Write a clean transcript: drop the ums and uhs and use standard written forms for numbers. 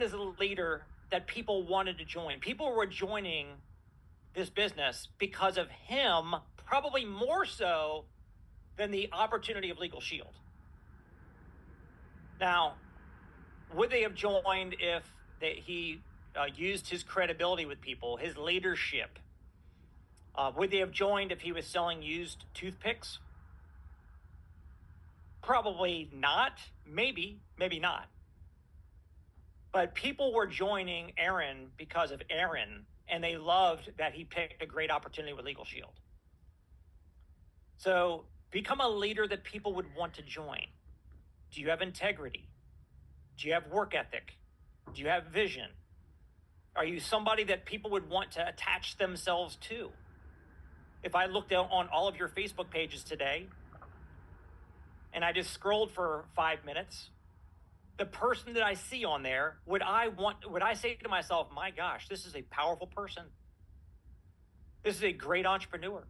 is a leader that people wanted to join. People were joining this business because of him, probably more so than the opportunity of Legal Shield. Now, would they have joined if he used his credibility with people, his leadership? Would they have joined if he was selling used toothpicks? Probably not. Maybe not. But people were joining Aaron because of Aaron, and they loved that he picked a great opportunity with Legal Shield. So become a leader that people would want to join. Do you have integrity? Do you have work ethic? Do you have vision? Are you somebody that people would want to attach themselves to? If I looked on all of your Facebook pages today and I just scrolled for 5 minutes, the person that I see on there, would I say to myself, my gosh, this is a powerful person. This is a great entrepreneur.